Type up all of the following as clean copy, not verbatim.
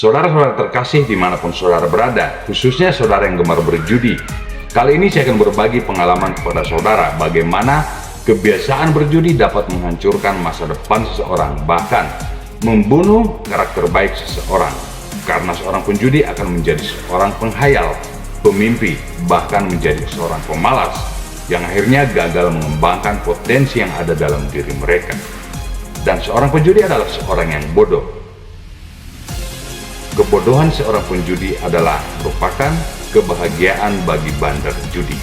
Saudara-saudara terkasih dimanapun saudara berada, khususnya saudara yang gemar berjudi. Kali ini saya akan berbagi pengalaman kepada saudara bagaimana kebiasaan berjudi dapat menghancurkan masa depan seseorang, bahkan membunuh karakter baik seseorang. Karena seorang penjudi akan menjadi seorang penghayal, pemimpi, bahkan menjadi seorang pemalas yang akhirnya gagal mengembangkan potensi yang ada dalam diri mereka. Dan seorang penjudi adalah seorang yang bodoh. Kebodohan seorang penjudi adalah merupakan kebahagiaan bagi bandar judi.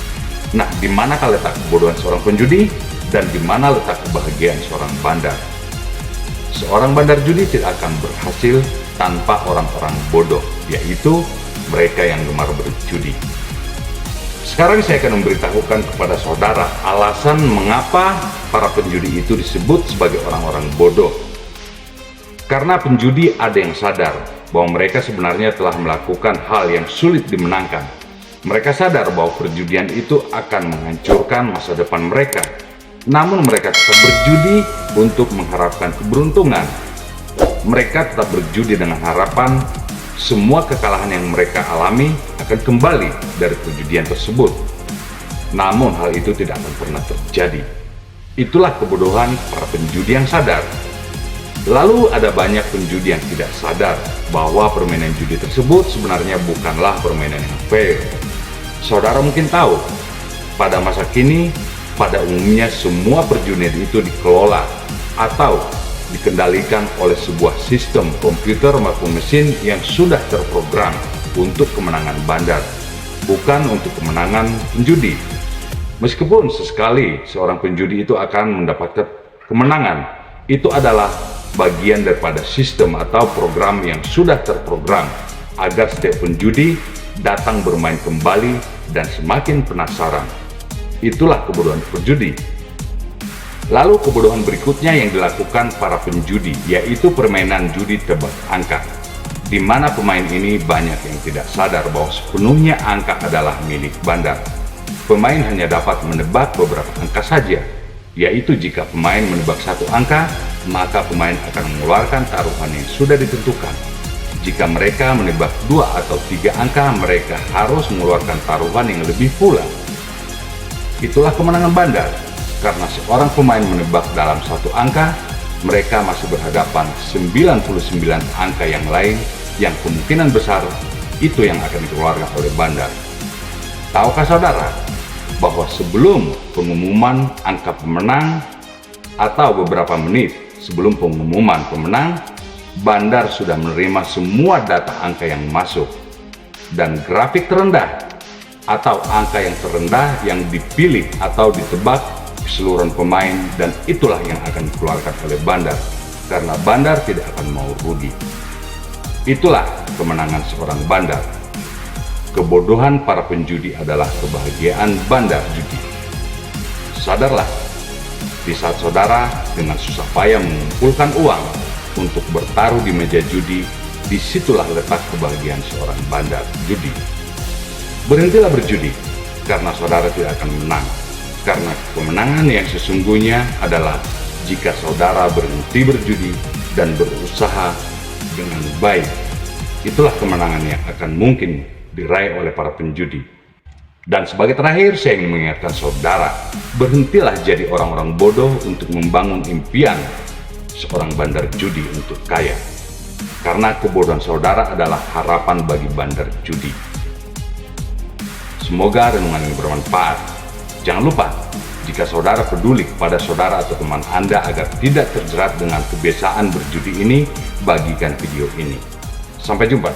Nah, di manakah letak kebodohan seorang penjudi dan di mana letak kebahagiaan seorang bandar? Seorang bandar judi tidak akan berhasil tanpa orang-orang bodoh, yaitu mereka yang gemar berjudi. Sekarang saya akan memberitahukan kepada saudara alasan mengapa para penjudi itu disebut sebagai orang-orang bodoh. Karena penjudi ada yang sadar bahwa mereka sebenarnya telah melakukan hal yang sulit dimenangkan. Mereka sadar bahwa perjudian itu akan menghancurkan masa depan mereka. Namun mereka tetap berjudi untuk mengharapkan keberuntungan. Mereka tetap berjudi dengan harapan semua kekalahan yang mereka alami akan kembali dari perjudian tersebut. Namun hal itu tidak akan pernah terjadi. Itulah kebodohan para penjudi yang sadar. Lalu ada banyak penjudi yang tidak sadar bahwa permainan judi tersebut sebenarnya bukanlah permainan yang fair. Saudara mungkin tahu, pada masa kini, pada umumnya semua perjudian itu dikelola atau dikendalikan oleh sebuah sistem komputer maupun mesin yang sudah terprogram untuk kemenangan bandar, bukan untuk kemenangan penjudi. Meskipun sesekali seorang penjudi itu akan mendapatkan kemenangan, itu adalah bagian daripada sistem atau program yang sudah terprogram agar setiap penjudi datang bermain kembali dan semakin penasaran. Itulah kebodohan penjudi. Lalu kebodohan berikutnya yang dilakukan para penjudi yaitu permainan judi tebak angka, di mana pemain ini banyak yang tidak sadar bahwa sepenuhnya angka adalah milik bandar. Pemain hanya dapat menebak beberapa angka saja, yaitu jika pemain menebak satu angka, maka pemain akan mengeluarkan taruhan yang sudah ditentukan. Jika mereka menebak 2 atau 3 angka, mereka harus mengeluarkan taruhan yang lebih pula. Itulah kemenangan bandar. Karena seorang pemain menebak dalam satu angka, mereka masih berhadapan 99 angka yang lain yang kemungkinan besar itu yang akan dikeluarkan oleh bandar. Tahukah saudara bahwa sebelum pengumuman angka pemenang atau beberapa menit sebelum pengumuman pemenang, bandar sudah menerima semua data angka yang masuk dan grafik terendah atau angka yang terendah yang dipilih atau ditebak keseluruhan pemain, dan itulah yang akan dikeluarkan oleh bandar karena bandar tidak akan mau rugi. Itulah kemenangan seorang bandar. Kebodohan para penjudi adalah kebahagiaan bandar judi. Sadarlah, di saat saudara dengan susah payah mengumpulkan uang untuk bertaruh di meja judi, disitulah letak kebahagiaan seorang bandar judi. Berhentilah berjudi karena saudara tidak akan menang. Karena kemenangan yang sesungguhnya adalah jika saudara berhenti berjudi dan berusaha dengan baik. Itulah kemenangan yang akan mungkin diraih oleh para penjudi. Dan sebagai terakhir, saya ingin mengingatkan saudara, berhentilah jadi orang-orang bodoh untuk membangun impian seorang bandar judi untuk kaya. Karena kebodohan saudara adalah harapan bagi bandar judi. Semoga renungan ini bermanfaat. Jangan lupa, jika saudara peduli kepada saudara atau teman Anda agar tidak terjerat dengan kebiasaan berjudi ini, bagikan video ini. Sampai jumpa.